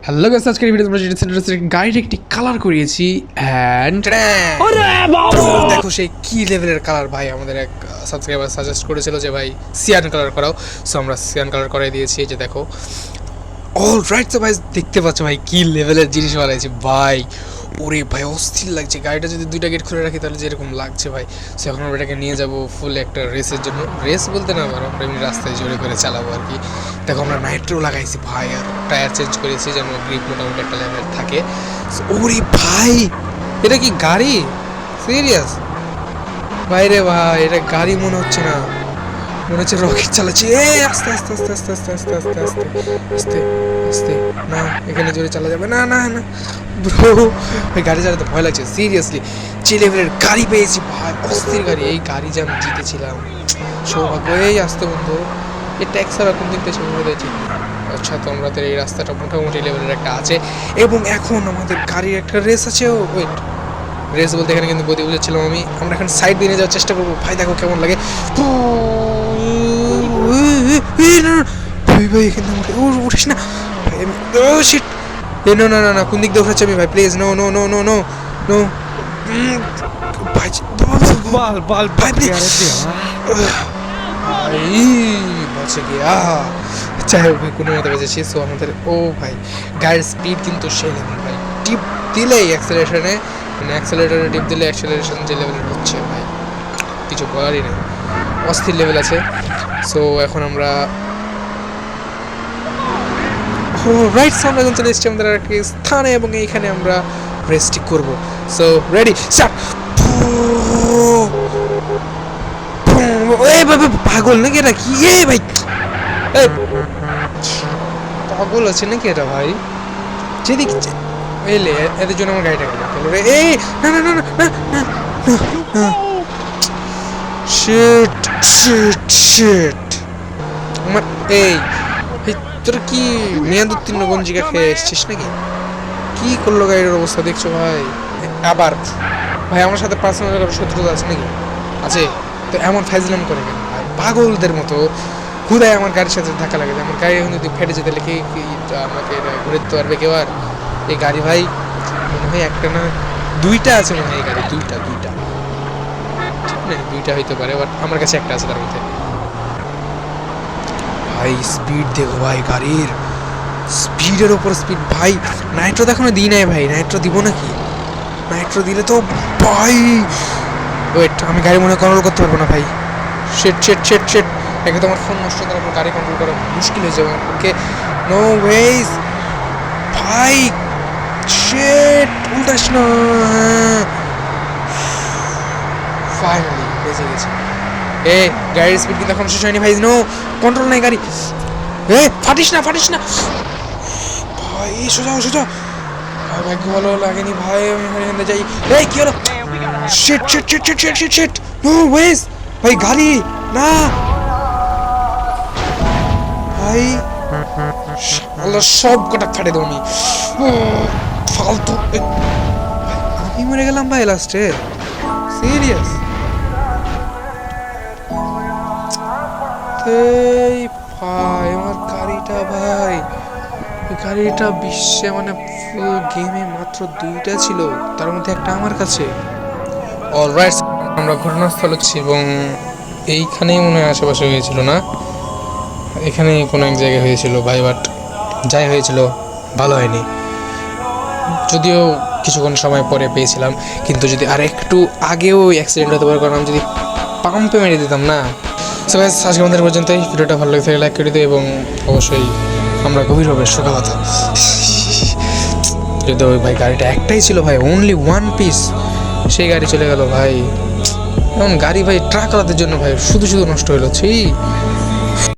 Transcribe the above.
Hello guys, আজকের ভিডিওতে গাড়ির একটি কালার করিয়েছি এন্ড দেখো সেই কি লেভেলের কালার ভাই। আমাদের এক সাবস্ক্রাইবার সাজেস্ট করেছিল যে ভাই সিয়ান কালার করাও, সো আমরা সিয়ান কালার করে দিয়েছি। এই যে দেখো, অল রাইট। তো ভাই দেখতে পাচ্ছ ভাই কি লেভেলের জিনিস বানাইছি ভাই। ওরে ভাই অস্থির লাগছে। গাড়িটা যদি দুইটা গেট খুলে রাখি তাহলে যেরকম লাগছে ভাই, সো এখন আমরা এটাকে নিয়ে যাবো ফুল একটা রেসের জন্য। রেস বলতে না পারো, আমরা এমনি রাস্তায় জোরে করে চালাবো আর কি। দেখো আমরা নাইট্রো লাগাইছি ভাই, আর টায়ার চেঞ্জ করেছি যেন গ্রিপ মোটামুটি একটা লেভেল থাকে। ওরে ভাই এটা কি গাড়ি? সিরিয়াস ভাই রে ভাই, এটা গাড়ি মনে হচ্ছে না, মনে হচ্ছে রকেট চালাচ্ছে। আস্তে আস্তে আস্তে আস্তে আস্তে আস্তে আস্তে আস্তে আস্তে আস্তে না, এখানে জোরে চালা যাবে না। না না ব্রো, ভাই গাড়ি চালাতে ভয় লাগছে সিরিয়াসলি। যে লেভেলের গাড়ি পেয়েছি ভাই, অস্থির গাড়ি। এই গাড়ি যে আমি জিতেছিলাম, সৌভাগ্য। এই আসতে বন্ধু, এই ট্যাক্স ছাড়া কোন দিক থেকে বোধ হয় ঠিক না। আচ্ছা, তো আমাদের এই রাস্তাটা মোটামুটি লেভেলের একটা আছে, এবং এখন আমাদের গাড়ির একটা রেস আছে। ও ওয়েট, রেস বলতে এখানে কিন্তু গতি বুঝেছিলাম আমি। আমরা এখন সাইড দিয়ে যাওয়ার চেষ্টা করবো ভাই। দেখো কেমন লাগে ভাই। এখানে উঠিস না ভাই। না না না, কোন দিক দিয়ে উঠাচ্ছি আমি ভাই? Please no no no no no no ভাই। ভাই বাঁচে গিয়া, যাই হোক ভাই, কোনো মতো বেঁচেছি। সো আমাদের ও ভাই গাড়ির স্পিড কিন্তু সেই লেভেল ভাই। টিপ দিলেই অ্যাক্সেলারেশনে, মানে অ্যাক্সেলারেটরে টিপ দিলে অ্যাক্সেলারেশন যে লেভেলের হচ্ছে ভাই, কিছু বলারই নেই, অস্থির লেভেল আছে। সো এখন আমরা রাইট সামনে এখন চলে এসেছি আমাদের আরেকটি স্থানে, এবং এইখানে আমরা রেস্টি করবো। So ready start. এই বাবা পাগল নাকি এটা? কি এই ভাই, এই পাগল আছে নাকি এটা ভাই? যেদিকে এলে এদের জন্য আমার গাড়িটা গেল রে। এই না না না না না না, শিট শিট শিট আমার। এই তোরা কি মেয়াদুত্তীর্ণ গঞ্জিকা খেয়ে এসছিস নাকি? কি করলো গাড়ির অবস্থা দেখছো ভাই? আবার ভাই আমার সাথে পার্সোনাল শত্রুতা আছে নাকি? আছে তো এমন ফাইজলাম করে কেন ভাই? পাগলদের মতো হুদায় আমার গাড়ির সাথে ধাক্কা লাগে। আমার গাড়ি এখন যদি ফেটে যেতে কি আমাকে এটা ঘুরে দিতে পারবে কেউ? আর এই গাড়ি ভাই মনে হয় একটা না দুইটা আছে, মনে হয় এই গাড়ি দুইটা ঠিক না, দুইটা হইতে পারে, বাট আমার কাছে একটা আছে তার মধ্যে। ভাই স্পিড দেখো ভাই, গাড়ির স্পিডের ওপর স্পিড ভাই। নাইট্রো তো এখনো দিই নাই ভাই, নাইট্রো দিব নাকি? নাইট্রো দিলে তো ভাই, ওয়েট, আমি গাড়ি মনে কন্ট্রোল করতে পারবো না ভাই। শেট শেট শেট শেট, একে তো আমার ফোন নষ্ট করার পর গাড়ি কন্ট্রোল করা মুশকিল হয়ে যাবে ওকে। নো ওয়েজ ভাই, শেট উল্টাস না। ফাইনালি বেঁচে গেছে। এ গাড়ির স্পিড কিন্তু এখন শেষ হয়নি ভাই। নো কন্ট্রোল নাই গাড়ি। এ ফাটিস না ফাটিস না ভাই, সোজা সোজা ভাই। ভাগ্য ভালো লাগেনি ভাই, আমি এখানে যাই। এই কি হলো? Shit shit shit shit shit shit shit, no ways ভাই, গাড়ি না ভাই। আল্লাহ সব কটা ফাটে দেবো আমি, ফালতু। আমি মরে গেলাম ভাই লাস্টে, সিরিয়াস। এই ভাই আমার গাড়িটা ভাই, গাড়িটা বিশ্বে মানে ফুল গেমে মাত্র দুইটা ছিল, তার মধ্যে একটা আমার কাছে। অলরাইট, আমরা ঘটনাস্থল হচ্ছি, এবং এইখানেই মনে হয় আশেপাশে হয়েছিল না, এখানে কোনো এক জায়গায় হয়েছিল ভাই। বাট যাই হয়েছিল ভালো হয়নি, যদিও কিছুক্ষণ সময় পরে পেয়েছিলাম। কিন্তু যদি আর একটু আগেও অ্যাক্সিডেন্ট হতে পারে, কারণ আমি যদি পাম্পে মেরে দিতাম না। সো গাইস, আজকে আমাদের পর্যন্তই। ভিডিওটা ভালো লাগে থাকলে লাইক করে দিও, এবং অবশ্যই আমরা গভীরভাবে শোকাহত। যদি ওই ভাই গাড়িটা একটাই ছিল ভাই, অনলি ওয়ান পিস, সেই গাড়ি চলে গেল ভাই। এমন গাড়ি ভাই ট্রাক আলাদের জন্য ভাই শুধু শুধু নষ্ট হলো। ছি।